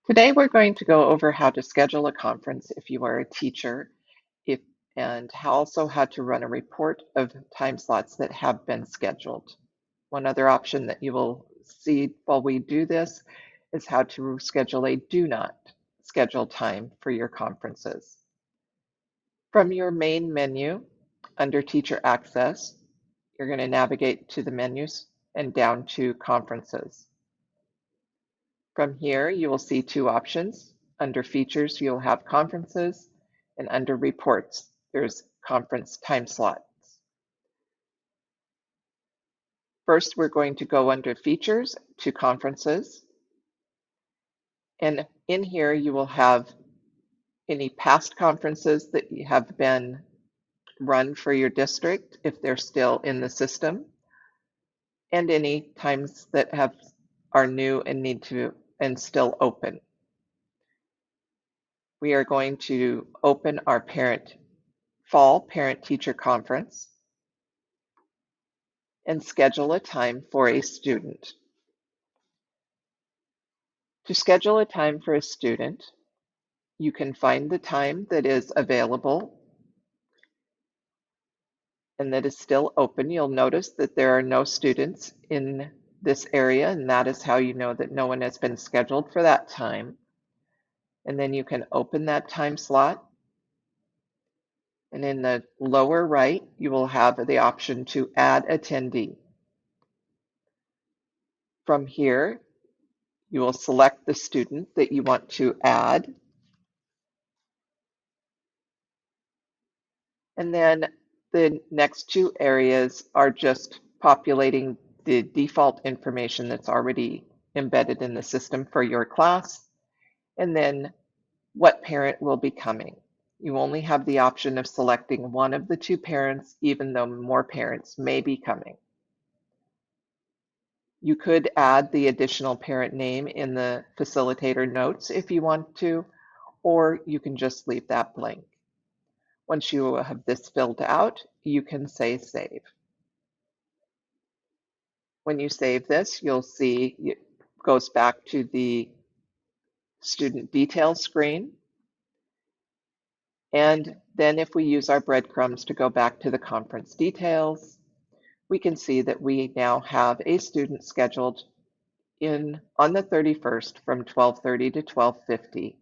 Today, we're going to go over how to schedule a conference if you are a teacher, if, and also how to run a report of time slots that have been scheduled. One other option that you will see while we do this is how to schedule a do not schedule time for your conferences. From your main menu under Teacher Access, you're going to navigate to the menus and down to Conferences. From here, you will see two options. Under Features, you'll have Conferences, and under Reports, there's Conference Time Slots. First, we're going to go under Features to Conferences, and in here you will have any past conferences that have been run for your district if they're still in the system, and any times that are new and need to and still open. We are going to open our fall parent-teacher conference and schedule a time for a student. To schedule a time for a student, you can find the time that is available and that is still open. You'll notice that there are no students in this area, and that is how you know that no one has been scheduled for that time. And then you can open that time slot. And in the lower right, you will have the option to add attendee. From here, you will select the student that you want to add. And then the next two areas are just populating the default information that's already embedded in the system for your class, and then what parent will be coming. You only have the option of selecting one of the two parents, even though more parents may be coming. You could add the additional parent name in the facilitator notes if you want to, or you can just leave that blank. Once you have this filled out, you can say save. When you save this, you'll see it goes back to the student details screen. And then if we use our breadcrumbs to go back to the conference details, we can see that we now have a student scheduled on the 31st from 12:30 to 12:50.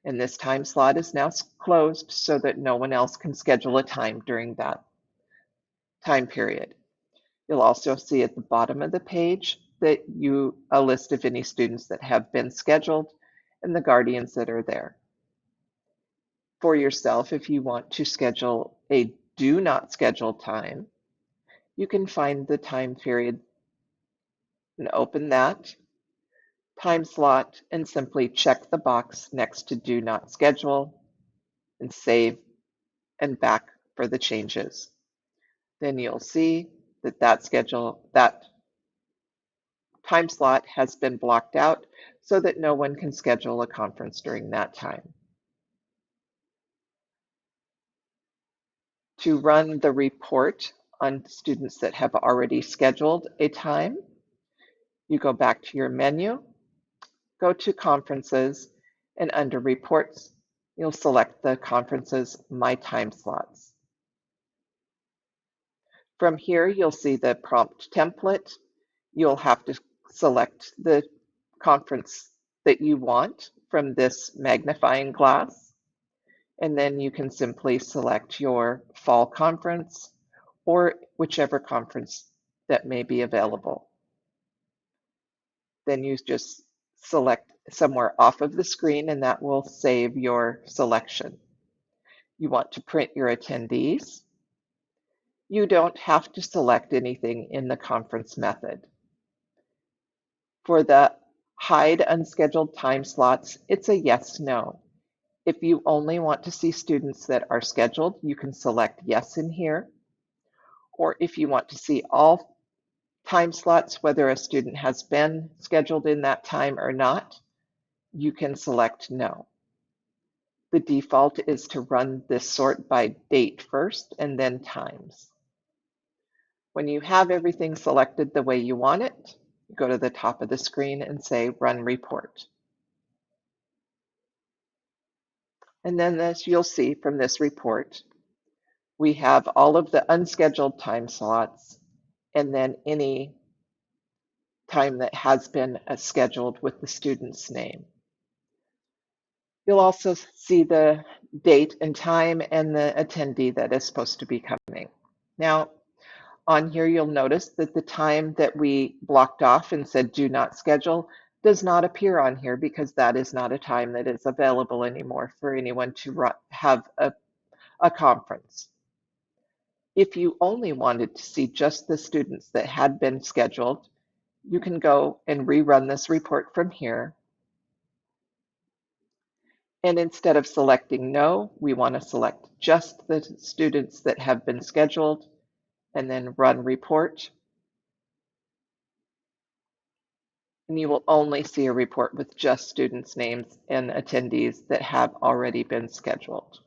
And this time slot is now closed so that no one else can schedule a time during that time period. You'll also see at the bottom of the page that a list of any students that have been scheduled and the guardians that are there. For yourself, if you want to schedule a do not schedule time, you can find the time period and open that time slot and simply check the box next to do not schedule and save and back for the changes. Then you'll see that that time slot has been blocked out so that no one can schedule a conference during that time. To run the report on students that have already scheduled a time, you go back to your menu, go to Conferences, and under Reports, you'll select the conference's My Time Slots. From here, you'll see the prompt template. You'll have to select the conference that you want from this magnifying glass, and then you can simply select your fall conference or whichever conference that may be available. Then you just select somewhere off of the screen and that will save your selection. You want to print your attendees. You don't have to select anything in the conference method. For the hide unscheduled time slots, it's a yes, no. If you only want to see students that are scheduled, you can select yes in here. Or if you want to see all time slots, whether a student has been scheduled in that time or not, you can select no. The default is to run this sort by date first and then times. When you have everything selected the way you want it, go to the top of the screen and say Run Report. And then as you'll see from this report, we have all of the unscheduled time slots and then any time that has been scheduled with the student's name. You'll also see the date and time and the attendee that is supposed to be coming. Now, on here, you'll notice that the time that we blocked off and said do not schedule does not appear on here because that is not a time that is available anymore for anyone to have a conference. If you only wanted to see just the students that had been scheduled, you can go and rerun this report from here. And instead of selecting no, we want to select just the students that have been scheduled and then run report. And you will only see a report with just students' names and attendees that have already been scheduled.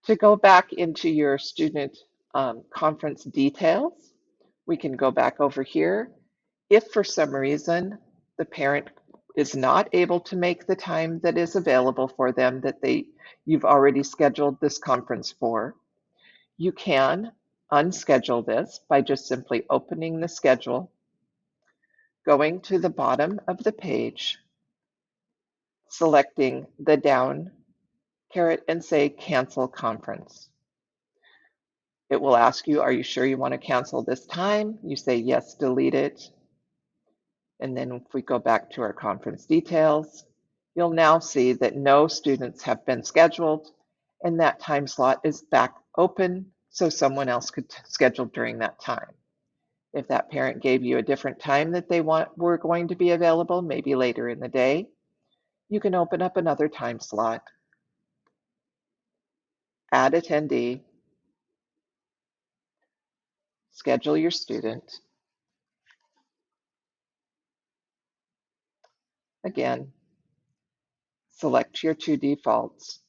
To go back into your student conference details, we can go back over here. If for some reason the parent is not able to make the time that is available for them that you've already scheduled this conference for, you can unschedule this by just simply opening the schedule, going to the bottom of the page, selecting the down caret and say cancel conference. It will ask you, are you sure you want to cancel this time? You say yes, delete it. And then if we go back to our conference details, you'll now see that no students have been scheduled and that time slot is back open so someone else could schedule during that time. If that parent gave you a different time that they were going to be available, maybe later in the day, you can open up another time slot, add attendee, schedule your student. Again, select your two defaults,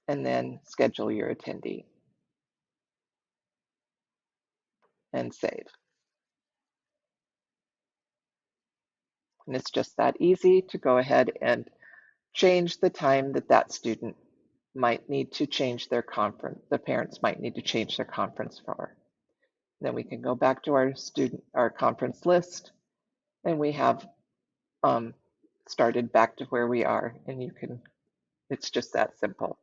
and then schedule your attendee and save. And it's just that easy to go ahead and change the time that that student might need to change their conference, the parents might need to change their conference for. Then we can go back to our conference list, and we have started back to where we are, and it's just that simple.